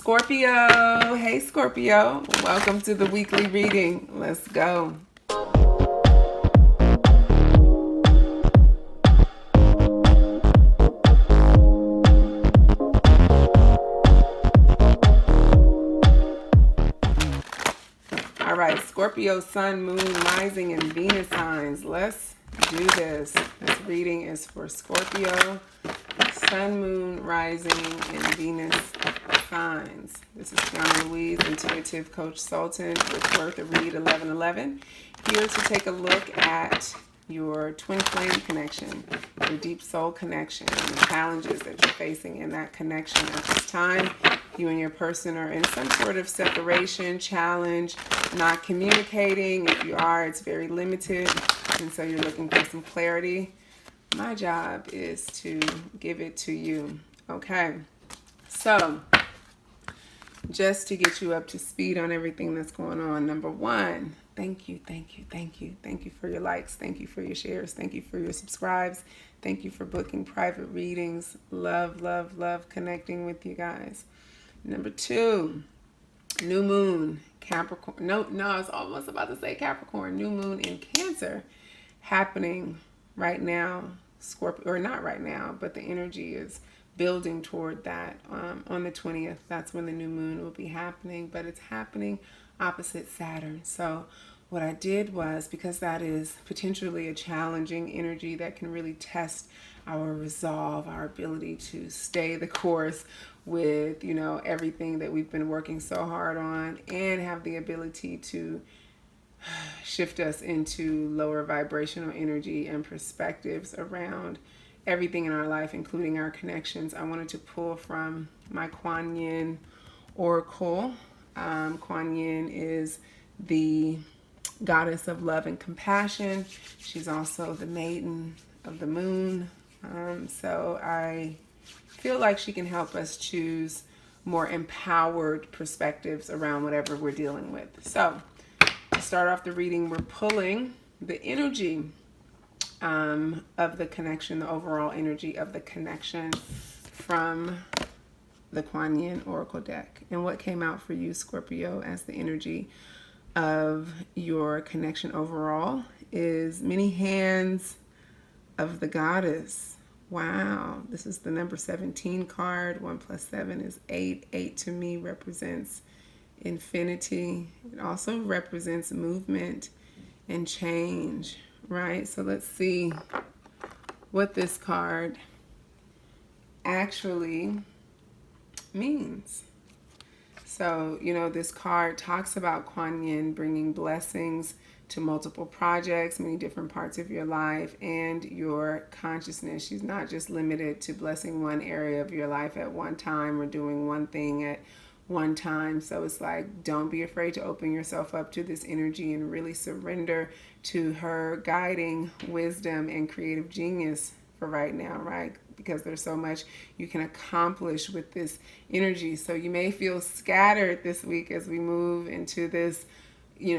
Scorpio. Hey, Scorpio. Welcome to the weekly reading. Let's go. All right, Scorpio, Sun, Moon, Rising, and Venus signs. Let's do this. This reading is for Scorpio, Sun, Moon, Rising, and Venus signs. This is Fiona Louise, Intuitive Coach Sultan with Worth a Read 1111. Here to take a look at your twin flame connection, your deep soul connection, and the challenges that you're facing in that connection at this time. You and your person are in some sort of separation, challenge, not communicating. If you are, it's very limited, and so you're looking for some clarity. My job is to give it to you. Okay, so just to get you up to speed on everything that's going on. Number one, thank you for your likes. Thank you for your shares. Thank you for your subscribes. Thank you for booking private readings. Love connecting with you guys. Number two, new moon, Capricorn. No, I was almost about to say Capricorn. New moon in Cancer happening right now. Scorpio, or not right now, but the energy is building toward that on the 20th. That's when the new moon will be happening, but it's happening opposite Saturn. So what I did was, because that is potentially a challenging energy that can really test our resolve, our ability to stay the course with, everything that we've been working so hard on, and have the ability to shift us into lower vibrational energy and perspectives around everything in our life, including our connections. I wanted to pull from my Kuan Yin oracle. Kuan Yin is the goddess of love and compassion. She's also the maiden of the moon. So I feel like she can help us choose more empowered perspectives around whatever we're dealing with. So to start off the reading, we're pulling the energy of the connection, the overall energy of the connection from the Kuan Yin Oracle deck. And what came out for you, Scorpio, as the energy of your connection overall is many hands of the goddess. Wow, this is the number 17 card. 1 + 7 is 8. 8 to me represents infinity. It also represents movement and change, right? So let's see what this card actually means. So, this card talks about Kuan Yin bringing blessings to multiple projects, many different parts of your life and your consciousness. She's not just limited to blessing one area of your life at one time or doing one thing at one time. So it's like, don't be afraid to open yourself up to this energy and really surrender to her guiding wisdom and creative genius for right now, right? Because there's so much you can accomplish with this energy. So you may feel scattered this week as we move into this,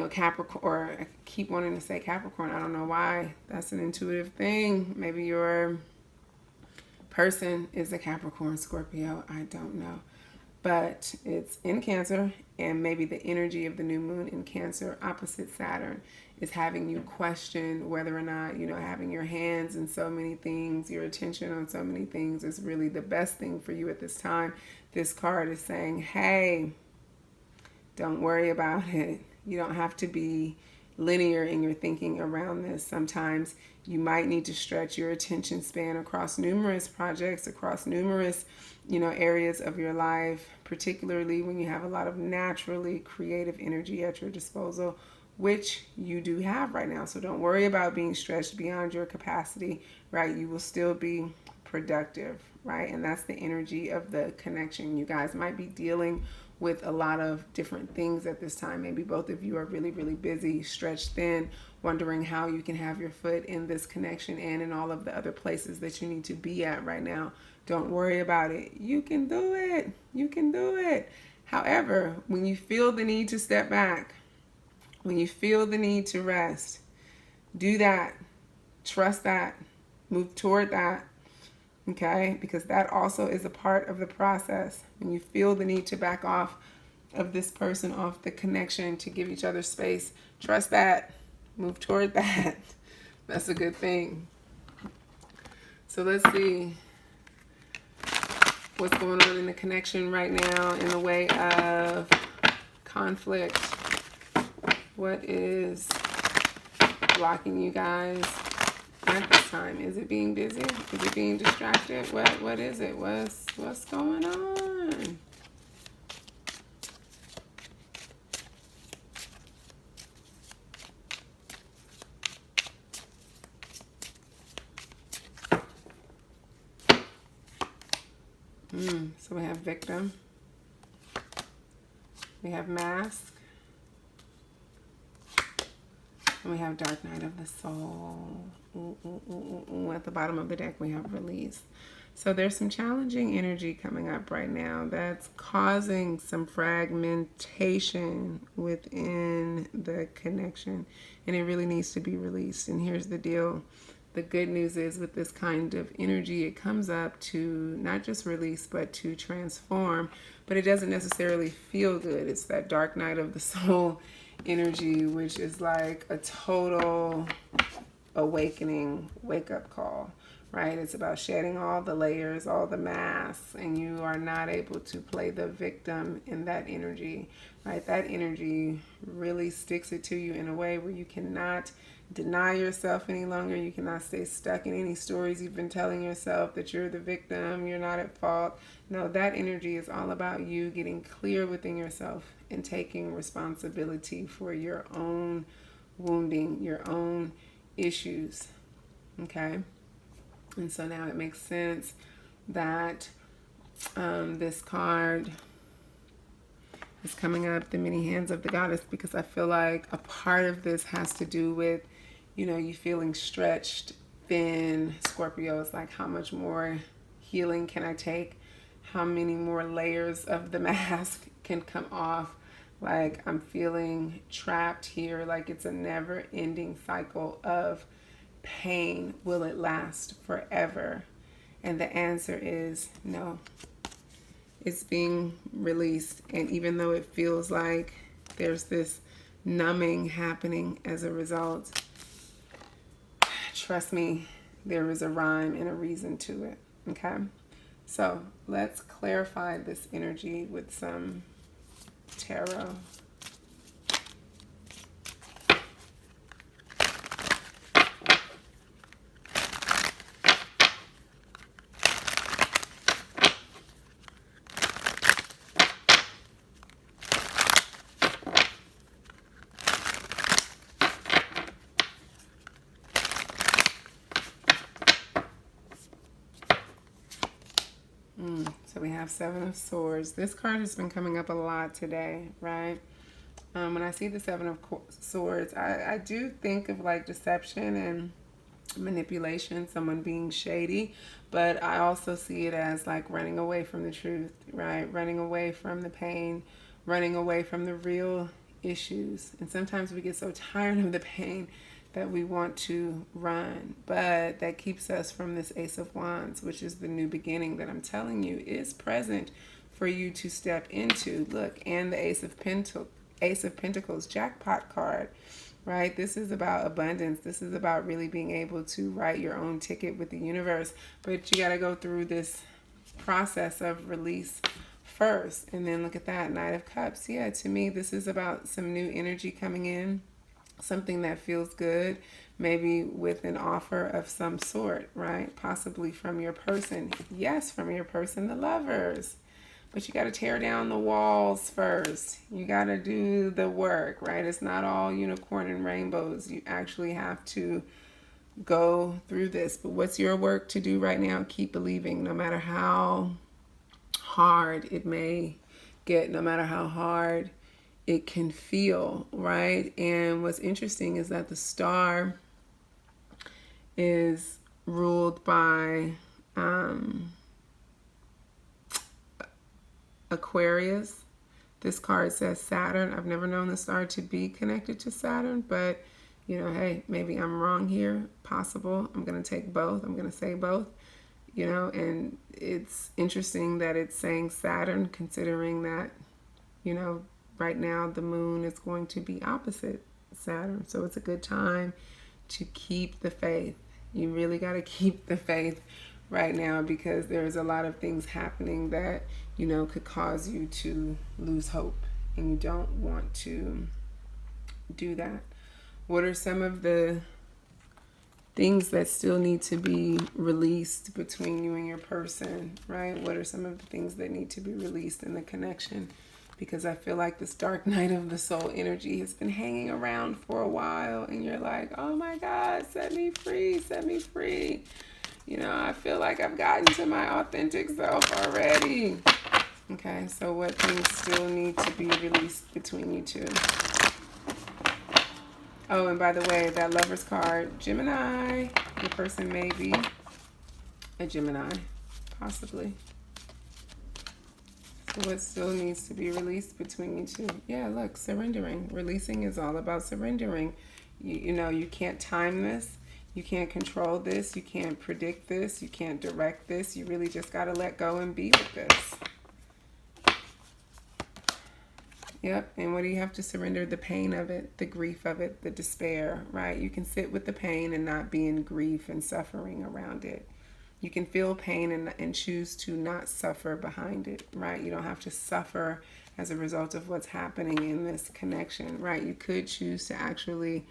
Capricorn, or I keep wanting to say Capricorn. I don't know why. That's an intuitive thing. Maybe your person is a Capricorn, Scorpio. I don't know. But it's in Cancer, and maybe the energy of the new moon in Cancer opposite Saturn is having you question whether or not, having your hands in so many things, your attention on so many things is really the best thing for you at this time. This card is saying, hey, don't worry about it. You don't have to be linear in your thinking around this. Sometimes you might need to stretch your attention span across numerous projects, across numerous, areas of your life, particularly when you have a lot of naturally creative energy at your disposal, which you do have right now. So don't worry about being stretched beyond your capacity, right? You will still be productive, right? And that's the energy of the connection. You guys might be dealing with a lot of different things at this time. Maybe both of you are really busy, stretched thin, wondering how you can have your foot in this connection and in all of the other places that you need to be at right now. Don't worry about it. You can do it. You can do it. However, when you feel the need to step back, when you feel the need to rest, do that. Trust that. Move toward that. Okay, because that also is a part of the process. When you feel the need to back off of this person, off the connection, to give each other space, trust that, move toward that. That's a good thing. So let's see what's going on in the connection right now in the way of conflict. What is blocking you guys at this time? Is it being busy? Is it being distracted? What is it? What's going on? So we have victim. We have mask. And we have dark night of the soul. At the bottom of the deck, we have release. So there's some challenging energy coming up right now that's causing some fragmentation within the connection. And it really needs to be released. And here's the deal. The good news is with this kind of energy, it comes up to not just release, but to transform. But it doesn't necessarily feel good. It's that dark night of the soul energy, which is like a total awakening, wake-up call, right? It's about shedding all the layers, all the masks, and you are not able to play the victim in that energy, right? That energy really sticks it to you in a way where you cannot deny yourself any longer. You cannot stay stuck in any stories you've been telling yourself that you're the victim, you're not at fault. No, that energy is all about you getting clear within yourself and taking responsibility for your own wounding, your own issues. Okay? And so now it makes sense that this card is coming up, the many hands of the goddess, because I feel like a part of this has to do with, you know, you feeling stretched thin. Scorpio is like, how much more healing can I take? How many more layers of the mask can come off? Like, I'm feeling trapped here, like it's a never-ending cycle of pain. Will it last forever? And the answer is no. It's being released. And even though it feels like there's this numbing happening as a result, trust me, there is a rhyme and a reason to it. Okay? So let's clarify this energy with some tarot. So we have Seven of Swords. This card has been coming up a lot today, right? When I see the Seven of Swords, I do think of like deception and manipulation, someone being shady, but I also see it as like running away from the truth, right? Running away from the pain, running away from the real issues. And sometimes we get so tired of the pain that we want to run, but that keeps us from this Ace of Wands, which is the new beginning that I'm telling you is present for you to step into. Look, and the Ace of Pentacles, jackpot card, right? This is about abundance. This is about really being able to write your own ticket with the universe, but you got to go through this process of release first. And then look at that, Knight of Cups. Yeah, to me, this is about some new energy coming in. Something that feels good, maybe with an offer of some sort, right? Possibly from your person. Yes, from your person, the Lovers. But you got to tear down the walls first. You got to do the work, right? It's not all unicorn and rainbows. You actually have to go through this. But what's your work to do right now? Keep believing, no matter how hard it may get, no matter how hard it can feel, right? And what's interesting is that the star is ruled by Aquarius. This card says Saturn. I've never known the star to be connected to Saturn, but you know, hey, maybe I'm wrong here. Possible. I'm going to take both. I'm going to say both. you know, and it's interesting that it's saying Saturn, considering that, you know, right now the moon is going to be opposite Saturn. So it's a good time to keep the faith. You really got to keep the faith right now, because there's a lot of things happening that, you know, could cause you to lose hope, and you don't want to do that. What are some of the things that still need to be released between you and your person, right? What are some of the things that need to be released in the connection? Because I feel like this dark night of the soul energy has been hanging around for a while, and you're like, oh my God, set me free, set me free. You know, I feel like I've gotten to my authentic self already. Okay, so what things still need to be released between you two? Oh, and by the way, that Lover's card, Gemini, your person may be a Gemini, possibly. So what still needs to be released between you two? Yeah, look, surrendering. Releasing is all about surrendering. You know, you can't time this. You can't control this. You can't predict this. You can't direct this. You really just got to let go and be with this. Yep, and what do you have to surrender? The pain of it, the grief of it, the despair, right? You can sit with the pain and not be in grief and suffering around it. You can feel pain and choose to not suffer behind it, right? You don't have to suffer as a result of what's happening in this connection, right? You could choose to actually,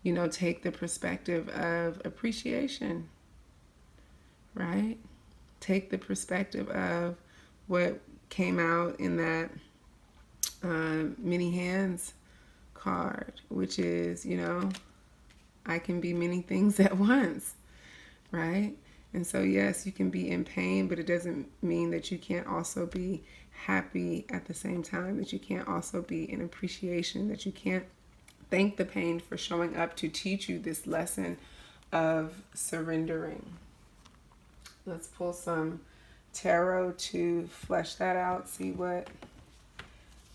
you know, take the perspective of appreciation, right? Take the perspective of what came out in that many hands card, which is, you know, I can be many things at once, right? And so yes, you can be in pain, but it doesn't mean that you can't also be happy at the same time, that you can't also be in appreciation, that you can't thank the pain for showing up to teach you this lesson of surrendering. Let's pull some tarot to flesh that out, see what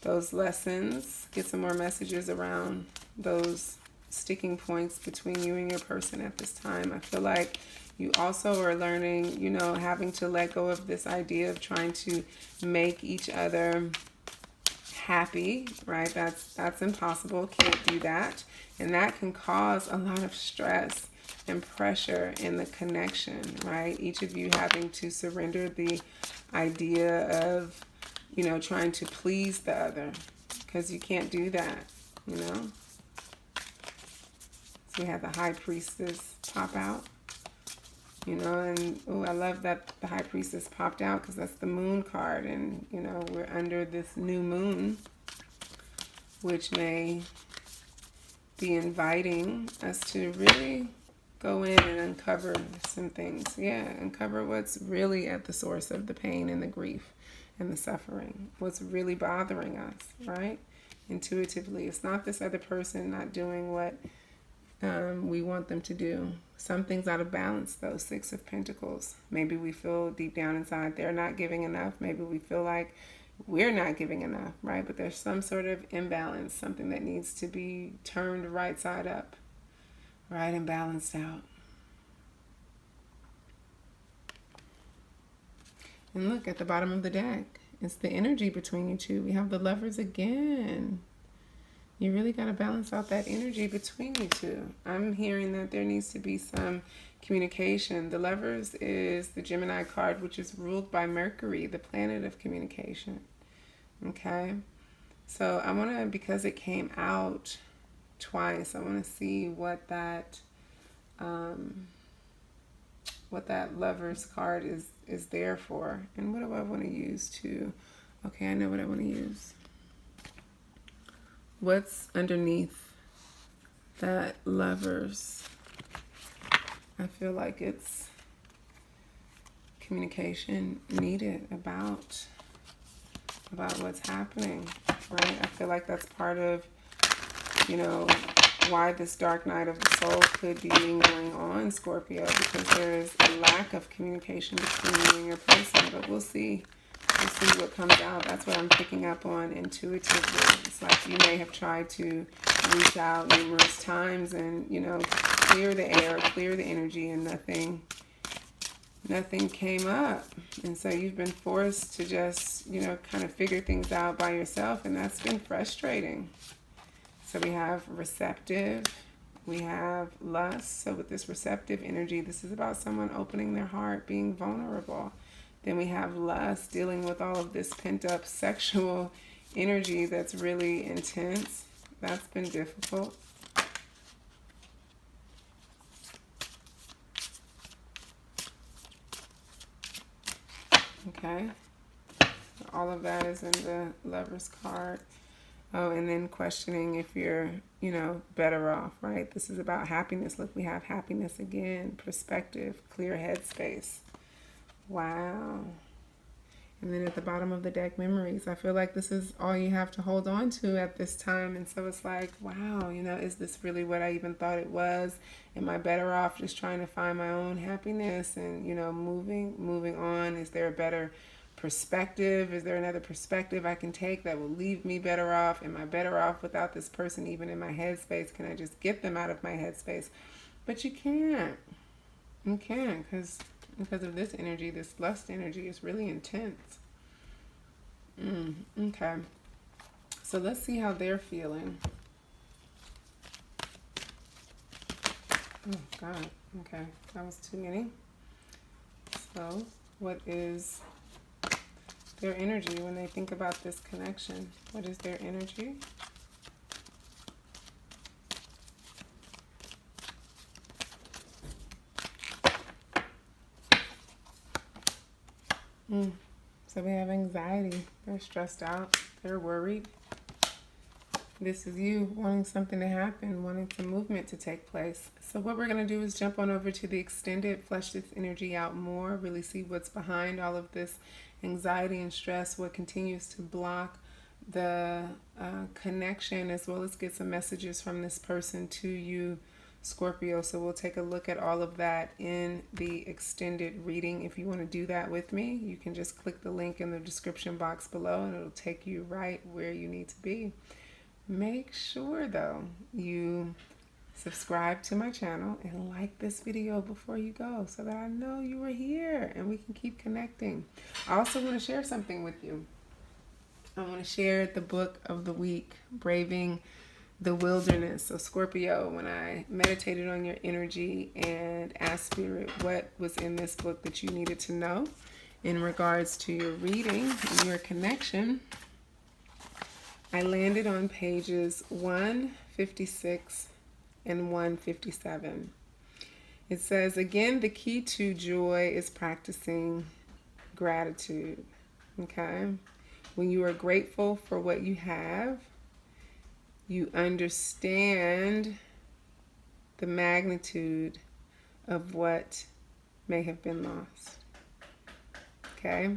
those lessons, get some more messages around those sticking points between you and your person at this time. I feel like you also are learning, you know, having to let go of this idea of trying to make each other happy, right? That's impossible. Can't do that. And that can cause a lot of stress and pressure in the connection, right? Each of you having to surrender the idea of, you know, trying to please the other, because you can't do that, you know? So we have the High Priestess pop out, you know, and oh, I love that the High Priestess popped out, because that's the Moon card, and, you know, we're under this new moon, which may be inviting us to really go in and uncover some things. Yeah, uncover what's really at the source of the pain and the grief and the suffering, what's really bothering us, right? Intuitively, it's not this other person not doing what we want them to do. Something's out of balance, though. Six of Pentacles. Maybe we feel deep down inside they're not giving enough. Maybe we feel like we're not giving enough, right? But there's some sort of imbalance, something that needs to be turned right side up, right, and balanced out. And look at the bottom of the deck. It's the energy between you two. We have the Lovers again. You really got to balance out that energy between you two. I'm hearing that there needs to be some communication. The Lovers is the Gemini card, which is ruled by Mercury, the planet of communication. Okay? So I want to, because it came out twice, I want to see what that Lovers card is there for. And what do I want to use to... Okay, I know what I want to use. What's underneath that Lovers? I feel like it's communication needed about what's happening, right? I feel like that's part of, you know, why this dark night of the soul could be lingering on, Scorpio, because there is a lack of communication between you and your person. But we'll see. We'll see what comes out. That's what I'm picking up on intuitively. It's like you may have tried to reach out numerous times and, you know, clear the air, clear the energy, and nothing came up. And so you've been forced to just, kind of figure things out by yourself, and that's been frustrating. So we have receptive, we have lust. So with this receptive energy, this is about someone opening their heart, being vulnerable. Then we have lust, dealing with all of this pent-up sexual energy that's really intense. That's been difficult. Okay. All of that is in the Lover's card. Oh, and then questioning if you're, better off, right? This is about happiness. Look, we have happiness again, perspective, clear headspace. Wow. And then at the bottom of the deck, memories. I feel like this is all you have to hold on to at this time. And so it's like, wow, is this really what I even thought it was? Am I better off just trying to find my own happiness and, moving on? Is there a better perspective? Is there another perspective I can take that will leave me better off? Am I better off without this person even in my headspace? Can I just get them out of my headspace? But you can't. You can't, because of this energy, this lust energy is really intense. Okay. So let's see how they're feeling. Oh, God. Okay. That was too many. So what is their energy when they think about this connection? What is their energy? So we have anxiety. They're stressed out. They're worried. This is you wanting something to happen, wanting some movement to take place. So what we're going to do is jump on over to the extended, flesh this energy out more, really see what's behind all of this anxiety and stress, what continues to block the connection, as well as get some messages from this person to you, Scorpio. So we'll take a look at all of that in the extended reading. If you want to do that with me, you can just click the link in the description box below and it'll take you right where you need to be. Make sure though you subscribe to my channel and like this video before you go so that I know you are here and we can keep connecting. I also want to share something with you. I want to share the book of the week, Braving the Wilderness. So Scorpio, when I meditated on your energy and asked Spirit what was in this book that you needed to know in regards to your reading and your connection, I landed on pages 156 and 157. It says, again, the key to joy is practicing gratitude. Okay? When you are grateful for what you have, you understand the magnitude of what may have been lost. Okay?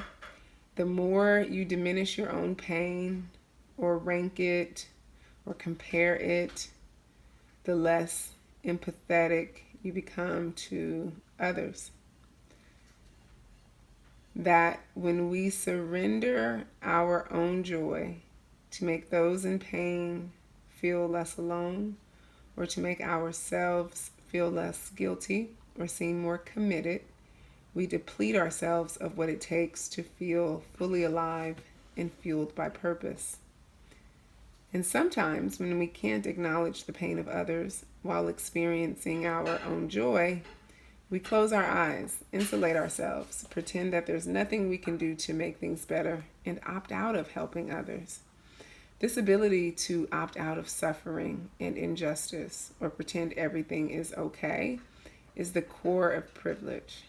The more you diminish your own pain or rank it or compare it, the less empathetic you become to others. That when we surrender our own joy to make those in pain feel less alone, or to make ourselves feel less guilty or seem more committed, we deplete ourselves of what it takes to feel fully alive and fueled by purpose. And sometimes when we can't acknowledge the pain of others while experiencing our own joy, we close our eyes, insulate ourselves, pretend that there's nothing we can do to make things better, and opt out of helping others. This ability to opt out of suffering and injustice or pretend everything is okay is the core of privilege.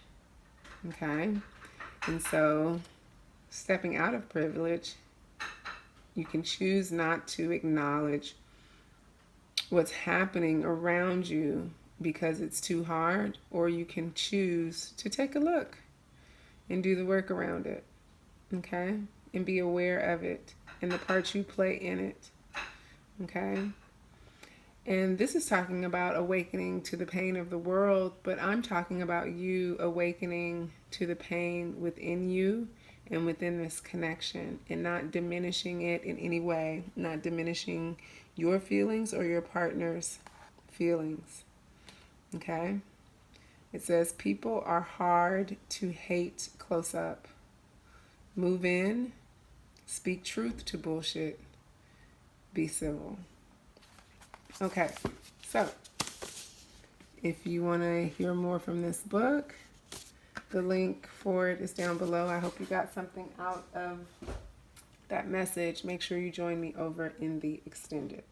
Okay? And so, stepping out of privilege, you can choose not to acknowledge what's happening around you because it's too hard, or you can choose to take a look and do the work around it. Okay? And be aware of it and the part you play in it. Okay? And this is talking about awakening to the pain of the world, but I'm talking about you awakening to the pain within you and within this connection, and not diminishing it in any way, not diminishing your feelings or your partner's feelings. Okay? It says, people are hard to hate close up. Move in, speak truth to bullshit, be civil. Okay, so if you want to hear more from this book, the link for it is down below. I hope you got something out of that message. Make sure you join me over in the extended.